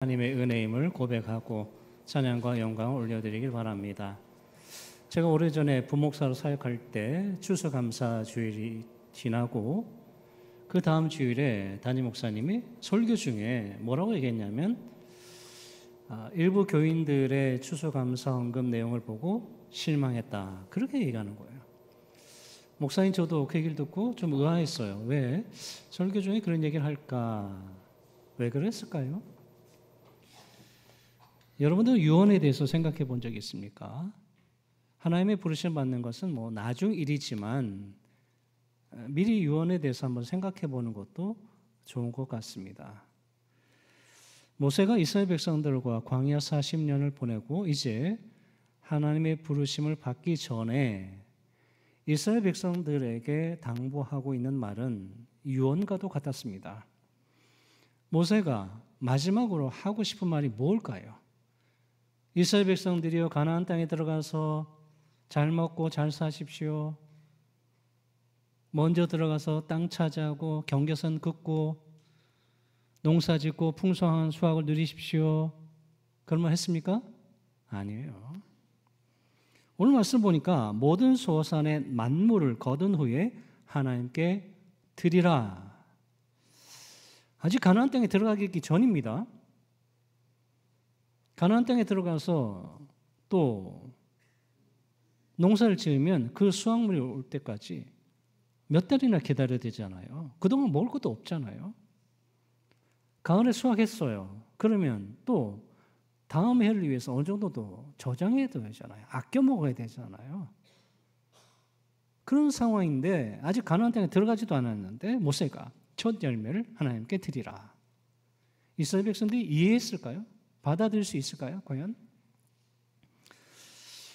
하나님의 은혜임을 고백하고 찬양과 영광을 올려드리길 바랍니다. 제가 오래전에 부목사로 사역할 때 추수감사 주일이 지나고 그 다음 주일에 담임 목사님이 설교 중에 뭐라고 얘기했냐면 일부 교인들의 추수감사 헌금 내용을 보고 실망했다, 그렇게 얘기하는 거예요. 목사님, 저도 그 얘기를 듣고 좀 의아했어요. 왜 설교 중에 그런 얘기를 할까? 왜 그랬을까요? 여러분들 유언에 대해서 생각해 본 적이 있습니까? 하나님의 부르심을 받는 것은 나중 일이지만 미리 유언에 대해서 한번 생각해 보는 것도 좋은 것 같습니다. 모세가 이스라엘 백성들과 광야 40년을 보내고 이제 하나님의 부르심을 받기 전에 이스라엘 백성들에게 당부하고 있는 말은 유언과도 같았습니다. 모세가 마지막으로 하고 싶은 말이 뭘까요? 이스라엘 백성들이여, 가나안 땅에 들어가서 잘 먹고 잘 사십시오. 먼저 들어가서 땅 차지하고 경계선 긋고 농사 짓고 풍성한 수확을 누리십시오. 그런 말 했습니까? 아니에요. 오늘 말씀 보니까 모든 소산의 만물을 거둔 후에 하나님께 드리라. 아직 가나안 땅에 들어가기 전입니다. 가나안 땅에 들어가서 또 농사를 지으면 그 수확물이 올 때까지 몇 달이나 기다려야 되잖아요. 그동안 먹을 것도 없잖아요. 가을에 수확했어요. 그러면 또 다음 해를 위해서 어느 정도도 저장해야 되잖아요. 아껴 먹어야 되잖아요. 그런 상황인데 아직 가나안 땅에 들어가지도 않았는데 모세가 첫 열매를 하나님께 드리라. 이스라엘 백성들이 이해했을까요? 받아들일 수 있을까요? 과연?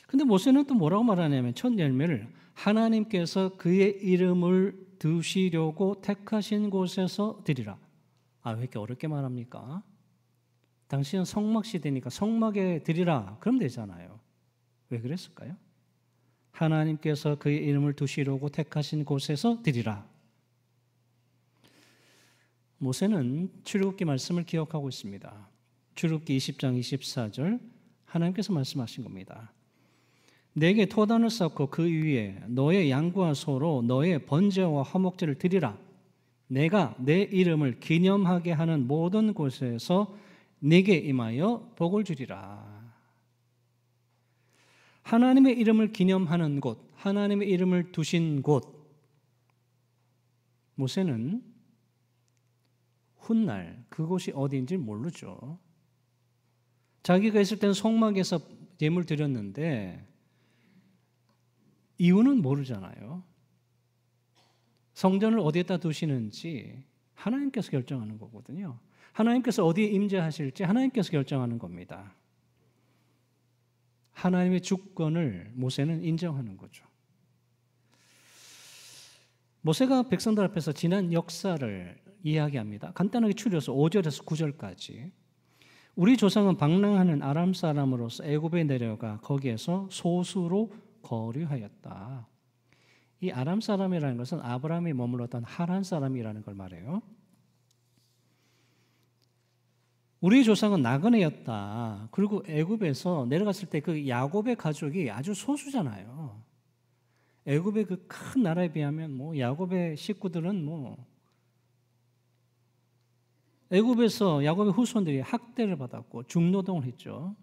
근데 모세는 또 뭐라고 말하냐면 첫 열매를 하나님께서 그의 이름을 두시려고 택하신 곳에서 드리라. 왜 이렇게 어렵게 말합니까? 당시는 성막 시대니까 성막에 드리라 그러면 되잖아요. 왜 그랬을까요? 하나님께서 그의 이름을 두시려고 택하신 곳에서 드리라. 모세는 출애굽기 말씀을 기억하고 있습니다. 출애굽기 20장 24절 하나님께서 말씀하신 겁니다. 내게 토단을 쌓고 그 위에 너의 양과 소로 너의 번제와 화목제를 드리라. 내가 내 이름을 기념하게 하는 모든 곳에서 네게 임하여 복을 주리라. 하나님의 이름을 기념하는 곳, 하나님의 이름을 두신 곳. 모세는 훗날 그곳이 어디인지 모르죠. 자기가 있을 때는 성막에서 예물 드렸는데 이유는 모르잖아요. 성전을 어디에다 두시는지 하나님께서 결정하는 거거든요. 하나님께서 어디에 임재하실지 하나님께서 결정하는 겁니다. 하나님의 주권을 모세는 인정하는 거죠. 모세가 백성들 앞에서 지난 역사를 이야기합니다. 간단하게 추려서 5절에서 9절까지. 우리 조상은 방랑하는 아람 사람으로서 애굽에 내려가 거기에서 소수로 거류하였다. 이 아람 사람이라는 것은 아브라함이 머물렀던 하란 사람이라는 걸 말해요. 우리 조상은 나그네였다. 그리고 애굽에서 내려갔을 때 그 야곱의 가족이 아주 소수잖아요. 애굽의 그 큰 나라에 비하면 야곱의 식구들은 애굽에서 야곱의 후손들이 학대를 받았고 중노동을 했죠.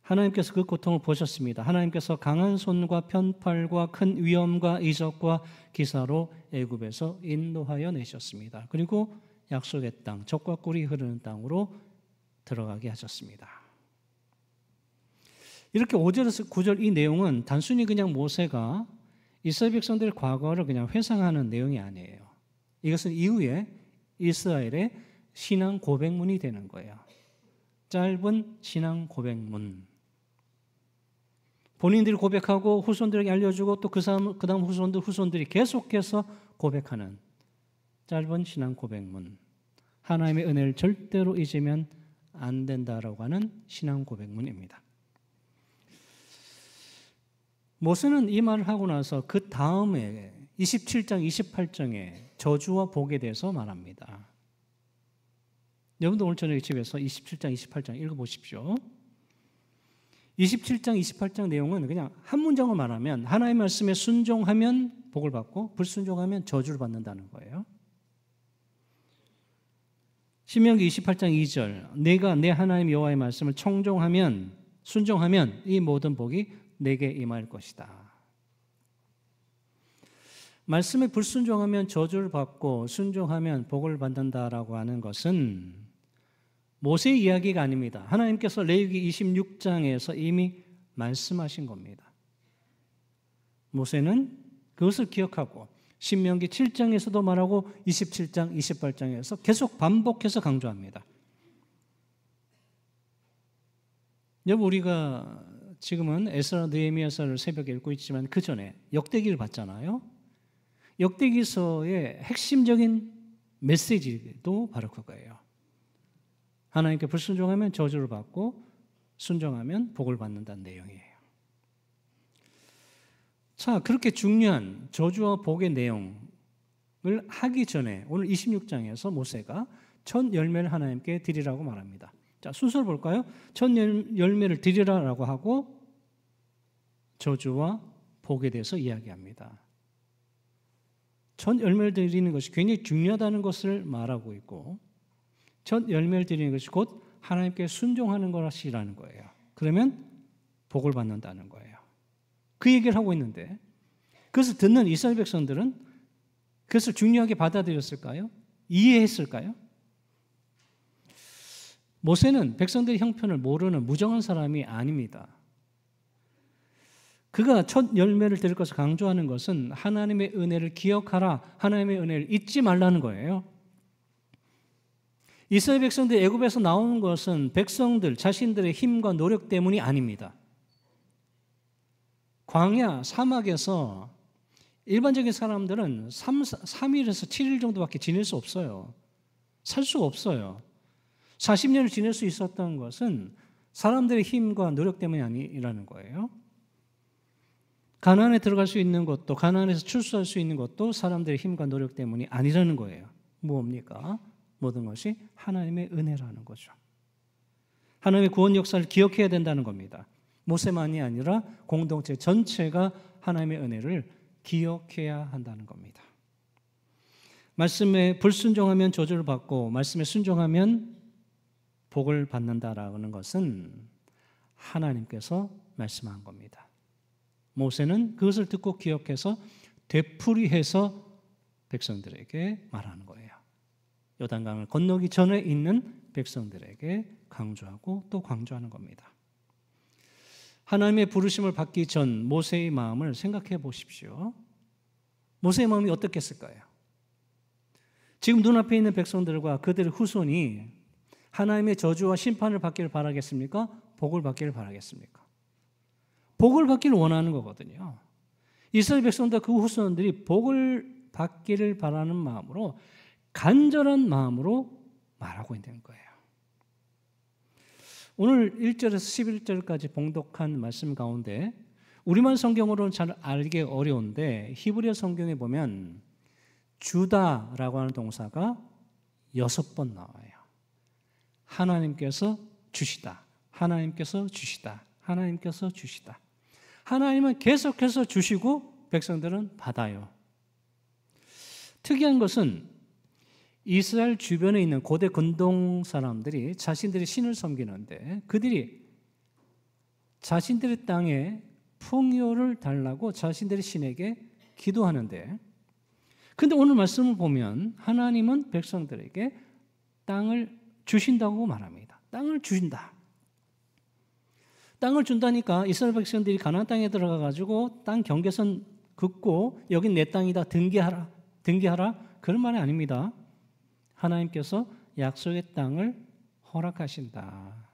하나님께서 그 고통을 보셨습니다. 하나님께서 강한 손과 편팔과 큰 위엄과 이적과 기사로 애굽에서 인도하여 내셨습니다. 그리고 약속의 땅, 젖과 꿀이 흐르는 땅으로 들어가게 하셨습니다. 이렇게 5절에서 9절 이 내용은 단순히 그냥 모세가 이스라엘 백성들의 과거를 그냥 회상하는 내용이 아니에요. 이것은 이후에 이스라엘의 신앙 고백문이 되는 거예요. 짧은 신앙 고백문. 본인들이 고백하고 후손들에게 알려주고 또 그 다음 후손들이 계속해서 고백하는 짧은 신앙 고백문. 하나님의 은혜를 절대로 잊으면 안 된다라고 하는 신앙 고백문입니다. 모세는 이 말을 하고 나서 그 다음에 27장 28장에 저주와 복에 대해서 말합니다. 여러분도 오늘 저녁에 집에서 27장, 28장 읽어보십시오. 27장, 28장 내용은 그냥 한 문장을 말하면 하나님의 말씀에 순종하면 복을 받고 불순종하면 저주를 받는다는 거예요. 신명기 28장 2절, 내가 내 하나님 여호와의 말씀을 순종하면 이 모든 복이 내게 임할 것이다. 말씀에 불순종하면 저주를 받고 순종하면 복을 받는다라고 하는 것은 모세의 이야기가 아닙니다. 하나님께서 레위기 26장에서 이미 말씀하신 겁니다. 모세는 그것을 기억하고 신명기 7장에서도 말하고 27장, 28장에서 계속 반복해서 강조합니다. 여러분, 우리가 지금은 에스라 느헤미야서를 새벽에 읽고 있지만 그 전에 역대기를 봤잖아요. 역대기서의 핵심적인 메시지도 바로 그거예요. 하나님께 불순종하면 저주를 받고 순종하면 복을 받는다는 내용이에요. 자, 그렇게 중요한 저주와 복의 내용을 하기 전에 오늘 26장에서 모세가 첫 열매를 하나님께 드리라고 말합니다. 자, 순서를 볼까요? 첫 열매를 드리라라고 하고 저주와 복에 대해서 이야기합니다. 첫 열매를 드리는 것이 굉장히 중요하다는 것을 말하고 있고 첫 열매를 드리는 것이 곧 하나님께 순종하는 것이라는 거예요. 그러면 복을 받는다는 거예요. 그 얘기를 하고 있는데 그것을 듣는 이스라엘 백성들은 그것을 중요하게 받아들였을까요? 이해했을까요? 모세는 백성들의 형편을 모르는 무정한 사람이 아닙니다. 그가 첫 열매를 드릴 것을 강조하는 것은 하나님의 은혜를 기억하라, 하나님의 은혜를 잊지 말라는 거예요. 이스라엘 백성들이 애굽에서 나오는 것은 백성들 자신들의 힘과 노력 때문이 아닙니다. 광야, 사막에서 일반적인 사람들은 3일에서 7일 정도밖에 지낼 수 없어요. 살 수가 없어요. 40년을 지낼 수 있었던 것은 사람들의 힘과 노력 때문이 아니라는 거예요. 가나안에 들어갈 수 있는 것도 가나안에서 출소할 수 있는 것도 사람들의 힘과 노력 때문이 아니라는 거예요. 뭡니까? 모든 것이 하나님의 은혜라는 거죠. 하나님의 구원 역사를 기억해야 된다는 겁니다. 모세만이 아니라 공동체 전체가 하나님의 은혜를 기억해야 한다는 겁니다. 말씀에 불순종하면 저주를 받고 말씀에 순종하면 복을 받는다라는 것은 하나님께서 말씀한 겁니다. 모세는 그것을 듣고 기억해서 되풀이해서 백성들에게 말하는 거예요. 요단강을 건너기 전에 있는 백성들에게 강조하고 또 강조하는 겁니다. 하나님의 부르심을 받기 전 모세의 마음을 생각해 보십시오. 모세의 마음이 어떻겠을까요? 지금 눈앞에 있는 백성들과 그들의 후손이 하나님의 저주와 심판을 받기를 바라겠습니까? 복을 받기를 바라겠습니까? 복을 받기를 원하는 거거든요. 이스라엘 백성들 그 후손들이 복을 받기를 바라는 마음으로 간절한 마음으로 말하고 있는 거예요. 오늘 1절에서 11절까지 봉독한 말씀 가운데 우리만 성경으로는 잘 알기 어려운데 히브리어 성경에 보면 주다라고 하는 동사가 6번 나와요. 하나님께서 주시다. 하나님께서 주시다. 하나님께서 주시다. 하나님은 계속해서 주시고 백성들은 받아요. 특이한 것은 이스라엘 주변에 있는 고대 근동 사람들이 자신들의 신을 섬기는데 그들이 자신들의 땅에 풍요를 달라고 자신들의 신에게 기도하는데 근데 오늘 말씀을 보면 하나님은 백성들에게 땅을 주신다고 말합니다. 땅을 주신다. 땅을 준다니까 이스라엘 백성들이 가나안 땅에 들어가 가지고 땅 경계선 긋고 여긴 내 땅이다 등기하라 그런 말이 아닙니다. 하나님께서 약속의 땅을 허락하신다.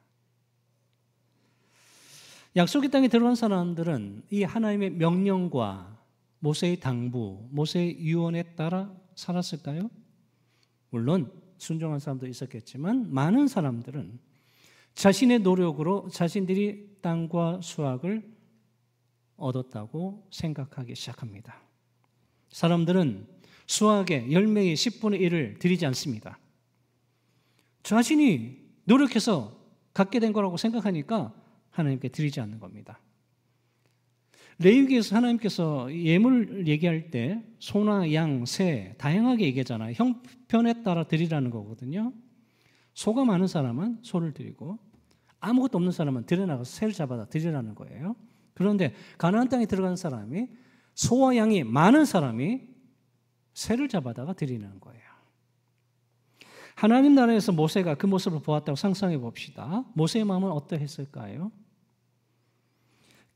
약속의 땅에 들어간 사람들은 이 하나님의 명령과 모세의 당부, 모세의 유언에 따라 살았을까요? 물론 순종한 사람도 있었겠지만 많은 사람들은 자신의 노력으로 자신들이 땅과 수확을 얻었다고 생각하기 시작합니다. 사람들은 수확의 열매의 10분의 1을 드리지 않습니다. 자신이 노력해서 갖게 된 거라고 생각하니까 하나님께 드리지 않는 겁니다. 레위기에서 하나님께서 예물 얘기할 때 소나 양, 새 다양하게 얘기하잖아요. 형편에 따라 드리라는 거거든요. 소가 많은 사람은 소를 드리고 아무것도 없는 사람은 들여나가서 새를 잡아다 드리라는 거예요. 그런데 가나안 땅에 들어간 사람이 소와 양이 많은 사람이 새를 잡아다가 드리는 거예요. 하나님 나라에서 모세가 그 모습을 보았다고 상상해 봅시다. 모세의 마음은 어떠했을까요?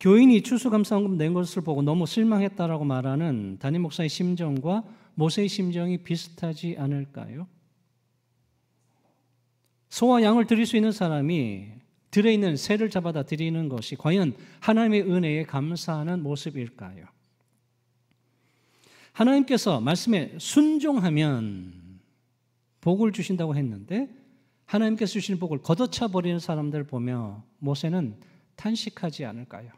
교인이 추수감사원금 낸 것을 보고 너무 실망했다라고 말하는 담임 목사의 심정과 모세의 심정이 비슷하지 않을까요? 소와 양을 드릴 수 있는 사람이 들어있는 새를 잡아다 드리는 것이 과연 하나님의 은혜에 감사하는 모습일까요? 하나님께서 말씀에 순종하면 복을 주신다고 했는데 하나님께서 주시는 복을 걷어차 버리는 사람들 보며 모세는 탄식하지 않을까요?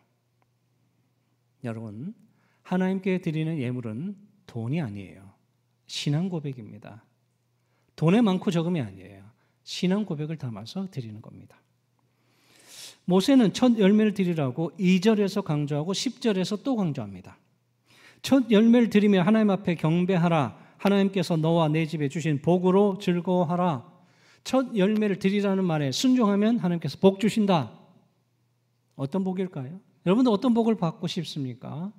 여러분, 하나님께 드리는 예물은 돈이 아니에요. 신앙 고백입니다. 돈의 많고 적음이 아니에요. 신앙 고백을 담아서 드리는 겁니다. 모세는 첫 열매를 드리라고 2절에서 강조하고 10절에서 또 강조합니다. 첫 열매를 드리며 하나님 앞에 경배하라. 하나님께서 너와 내 집에 주신 복으로 즐거워하라. 첫 열매를 드리라는 말에 순종하면 하나님께서 복 주신다. 어떤 복일까요? 여러분도 어떤 복을 받고 싶습니까?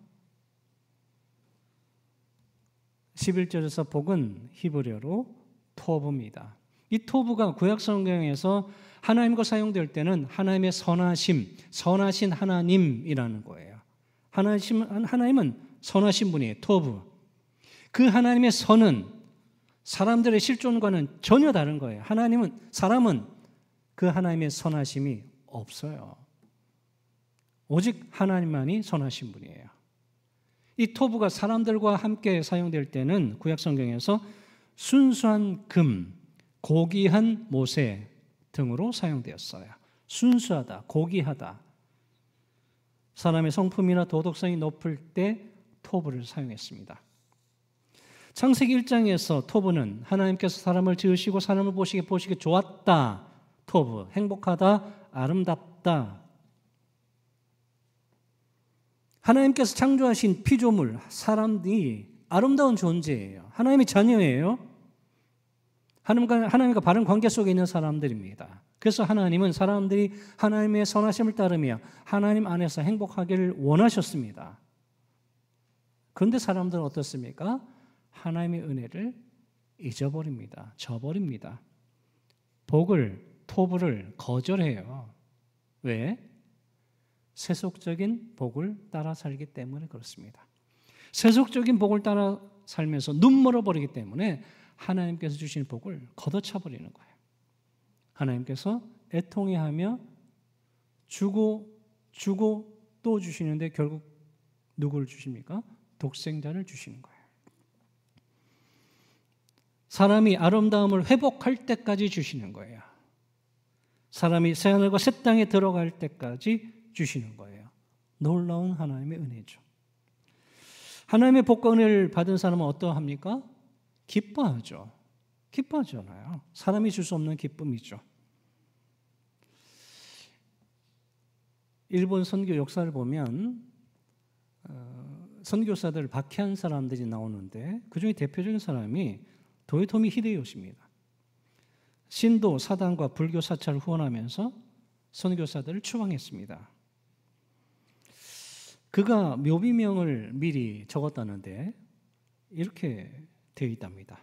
11절에서 복은 히브리어로 토브입니다. 이 토브가 구약 성경에서 하나님과 사용될 때는 하나님의 선하심, 선하신 하나님이라는 거예요. 하나님은 선하신 분이에요. 토브. 그 하나님의 선은 사람들의 실존과는 전혀 다른 거예요. 사람은 그 하나님의 선하심이 없어요. 오직 하나님만이 선하신 분이에요. 이 토브가 사람들과 함께 사용될 때는 구약 성경에서 순수한 금, 고귀한 모세 등으로 사용되었어요. 순수하다, 고귀하다. 사람의 성품이나 도덕성이 높을 때 토브를 사용했습니다. 창세기 1장에서 토브는 하나님께서 사람을 지으시고 사람을 보시기에 좋았다. 토브, 행복하다, 아름답다. 하나님께서 창조하신 피조물, 사람들이 아름다운 존재예요. 하나님의 자녀예요. 하나님과 바른 관계 속에 있는 사람들입니다. 그래서 하나님은 사람들이 하나님의 선하심을 따르며 하나님 안에서 행복하기를 원하셨습니다. 그런데 사람들은 어떻습니까? 하나님의 은혜를 잊어버립니다. 저버립니다. 토브를 거절해요. 왜? 세속적인 복을 따라 살기 때문에 그렇습니다. 세속적인 복을 따라 살면서 눈멀어버리기 때문에 하나님께서 주신 복을 걷어차 버리는 거예요. 하나님께서 애통해하며 주고 또 주시는데 결국 누구를 주십니까? 독생자를 주시는 거예요. 사람이 아름다움을 회복할 때까지 주시는 거예요. 사람이 새하늘과 새 땅에 들어갈 때까지 주시는 거예요. 놀라운 하나님의 은혜죠. 하나님의 복과 은혜를 받은 사람은 어떠합니까? 기뻐하죠. 기뻐하잖아요. 사람이 줄 수 없는 기쁨이죠. 일본 선교 역사를 보면 선교사들 박해한 사람들이 나오는데 그중에 대표적인 사람이 도요토미 히데요시입니다. 신도, 사단과 불교 사찰을 후원하면서 선교사들을 추방했습니다. 그가 묘비명을 미리 적었다는데 이렇게 되어 있답니다.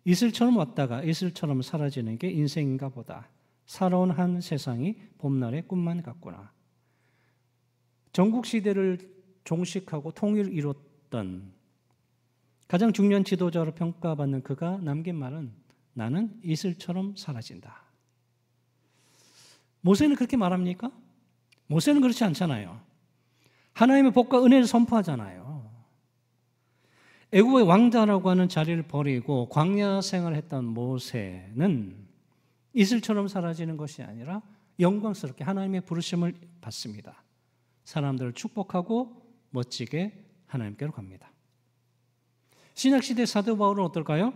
이슬처럼 왔다가 이슬처럼 사라지는 게 인생인가 보다. 살아온 한 세상이 봄날의 꿈만 같구나. 전국시대를 종식하고 통일을 이뤘던 가장 중요한 지도자로 평가받는 그가 남긴 말은 나는 이슬처럼 사라진다. 모세는 그렇게 말합니까? 모세는 그렇지 않잖아요. 하나님의 복과 은혜를 선포하잖아요. 애국의 왕자라고 하는 자리를 버리고 광야 생활을 했던 모세는 이슬처럼 사라지는 것이 아니라 영광스럽게 하나님의 부르심을 받습니다. 사람들을 축복하고 멋지게 하나님께로 갑니다. 신약시대 사도 바울은 어떨까요?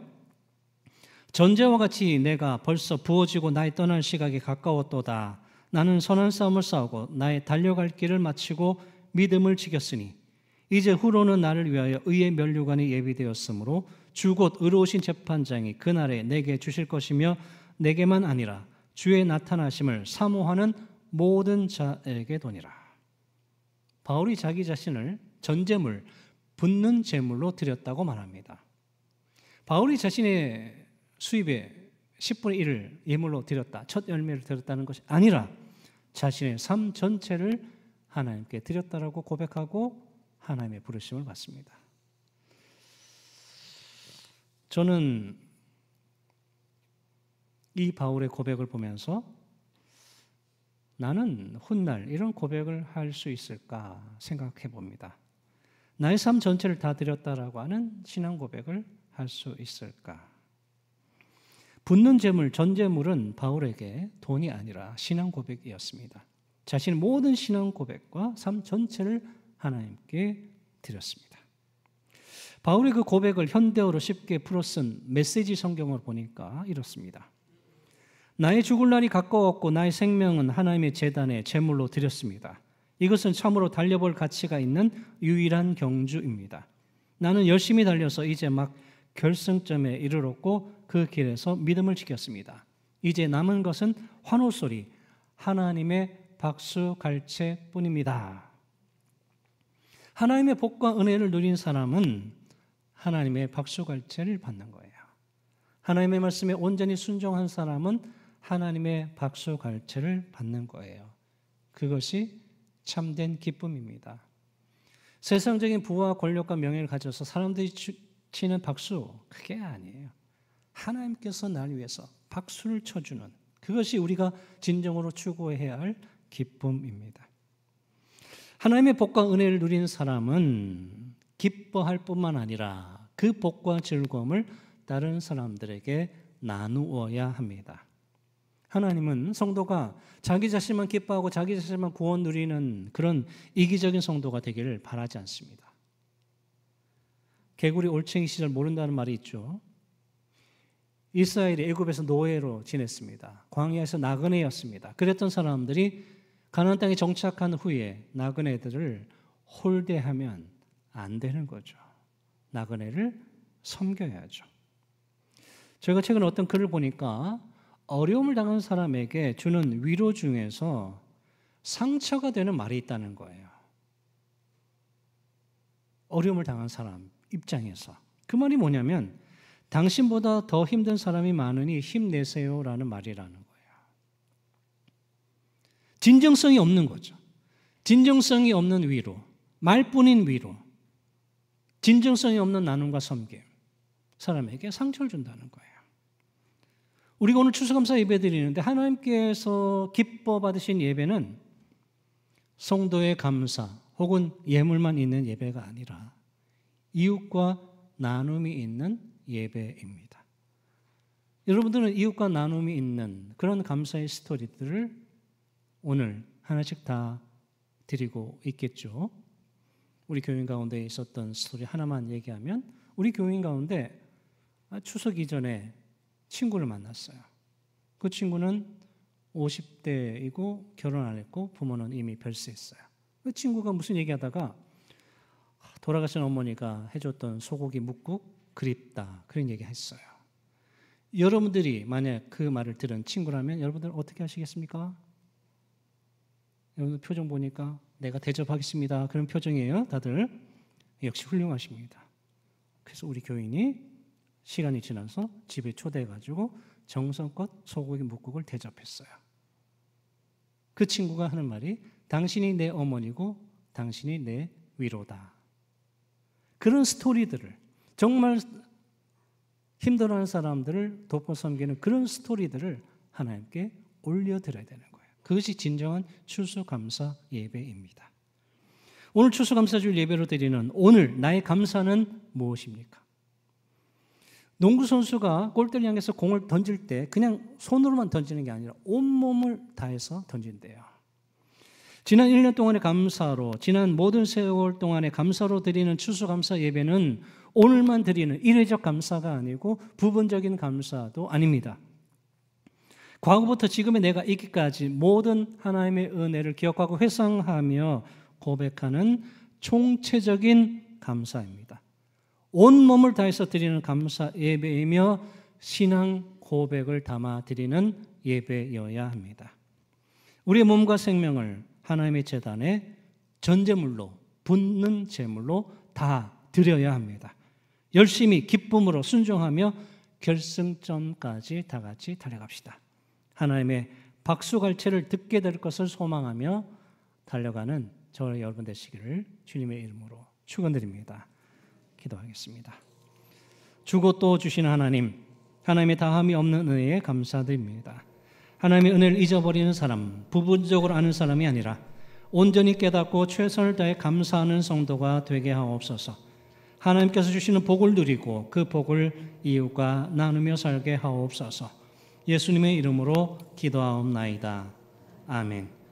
전제와 같이 내가 벌써 부어지고 나의 떠날 시각이 가까웠도다. 나는 선한 싸움을 싸우고 나의 달려갈 길을 마치고 믿음을 지켰으니 이제 후로는 나를 위하여 의의 면류관이 예비되었으므로 주 곧 의로우신 재판장이 그날에 내게 주실 것이며 내게만 아니라 주의 나타나심을 사모하는 모든 자에게 도니라. 바울이 자기 자신을 전제물, 붙는 제물로 드렸다고 말합니다. 바울이 자신의 수입의 10분의 1을 예물로 드렸다, 첫 열매를 드렸다는 것이 아니라 자신의 삶 전체를 하나님께 드렸다라고 고백하고 하나님의 부르심을 받습니다. 저는 이 바울의 고백을 보면서 나는 훗날 이런 고백을 할 수 있을까 생각해 봅니다. 나의 삶 전체를 다 드렸다라고 하는 신앙 고백을 할 수 있을까? 붙는 재물, 전재물은 바울에게 돈이 아니라 신앙 고백이었습니다. 자신의 모든 신앙 고백과 삶 전체를 하나님께 드렸습니다. 바울의 그 고백을 현대어로 쉽게 풀어 쓴 메시지 성경을 보니까 이렇습니다. 나의 죽을 날이 가까웠고 나의 생명은 하나님의 제단에 제물로 드렸습니다. 이것은 참으로 달려볼 가치가 있는 유일한 경주입니다. 나는 열심히 달려서 이제 막 결승점에 이르렀고 그 길에서 믿음을 지켰습니다. 이제 남은 것은 환호소리, 하나님의 박수 갈채뿐입니다. 하나님의 복과 은혜를 누린 사람은 하나님의 박수 갈채를 받는 거예요. 하나님의 말씀에 온전히 순종한 사람은 하나님의 박수 갈채를 받는 거예요. 그것이 참된 기쁨입니다. 세상적인 부와 권력과 명예를 가져서 사람들이 치는 박수, 그게 아니에요. 하나님께서 날 위해서 박수를 쳐주는, 그것이 우리가 진정으로 추구해야 할 기쁨입니다. 하나님의 복과 은혜를 누린 사람은 기뻐할 뿐만 아니라 그 복과 즐거움을 다른 사람들에게 나누어야 합니다. 하나님은 성도가 자기 자신만 기뻐하고 자기 자신만 구원 누리는 그런 이기적인 성도가 되기를 바라지 않습니다. 개구리 올챙이 시절 모른다는 말이 있죠. 이스라엘이 애굽에서 노예로 지냈습니다. 광야에서 나그네였습니다. 그랬던 사람들이 가나안 땅에 정착한 후에 나그네들을 홀대하면 안 되는 거죠. 나그네를 섬겨야죠. 제가 최근에 어떤 글을 보니까 어려움을 당한 사람에게 주는 위로 중에서 상처가 되는 말이 있다는 거예요. 어려움을 당한 사람 입장에서. 그 말이 뭐냐면 당신보다 더 힘든 사람이 많으니 힘내세요라는 말이라는 거예요. 진정성이 없는 거죠. 진정성이 없는 위로, 말뿐인 위로, 진정성이 없는 나눔과 섬김, 사람에게 상처를 준다는 거예요. 우리가 오늘 추수감사 예배 드리는데 하나님께서 기뻐 받으신 예배는 성도의 감사 혹은 예물만 있는 예배가 아니라 이웃과 나눔이 있는 예배입니다. 여러분들은 이웃과 나눔이 있는 그런 감사의 스토리들을 오늘 하나씩 다 드리고 있겠죠. 우리 교인 가운데 있었던 스토리 하나만 얘기하면 우리 교인 가운데 추석 이전에 친구를 만났어요. 그 친구는 50대이고 결혼 안 했고 부모는 이미 별세했어요. 그 친구가 무슨 얘기하다가 돌아가신 어머니가 해줬던 소고기 묵국 그립다 그런 얘기 했어요. 여러분들이 만약 그 말을 들은 친구라면 여러분들 어떻게 하시겠습니까? 여러분들 표정 보니까 내가 대접하겠습니다 그런 표정이에요. 다들 역시 훌륭하십니다. 그래서 우리 교인이 시간이 지나서 집에 초대해가지고 정성껏 소고기 묵국을 대접했어요. 그 친구가 하는 말이 당신이 내 어머니고 당신이 내 위로다. 그런 스토리들을 정말 힘들어하는 사람들을 돕고 섬기는 그런 스토리들을 하나님께 올려드려야 되는 거예요. 그것이 진정한 추수감사 예배입니다. 오늘 추수감사주일 예배로 드리는 오늘 나의 감사는 무엇입니까? 농구 선수가 골대를 향해서 공을 던질 때 그냥 손으로만 던지는 게 아니라 온몸을 다해서 던진대요. 지난 1년 동안의 감사로, 지난 모든 세월 동안의 감사로 드리는 추수감사 예배는 오늘만 드리는 일회적 감사가 아니고 부분적인 감사도 아닙니다. 과거부터 지금의 내가 있기까지 모든 하나님의 은혜를 기억하고 회상하며 고백하는 총체적인 감사입니다. 온몸을 다해서 드리는 감사 예배이며 신앙 고백을 담아 드리는 예배여야 합니다. 우리의 몸과 생명을 하나님의 제단에 전제물로, 붙는 제물로 다 드려야 합니다. 열심히 기쁨으로 순종하며 결승점까지 다 같이 달려갑시다. 하나님의 박수갈채를 듣게 될 것을 소망하며 달려가는 저와 여러분 되시기를 주님의 이름으로 축원드립니다. 기도하겠습니다. 주고 또 주시는 하나님, 하나님의 다함이 없는 은혜에 감사드립니다. 하나님의 은혜를 잊어버리는 사람, 부분적으로 아는 사람이 아니라 온전히 깨닫고 최선을 다해 감사하는 성도가 되게 하옵소서. 하나님께서 주시는 복을 누리고 그 복을 이웃과 나누며 살게 하옵소서. 예수님의 이름으로 기도하옵나이다. 아멘.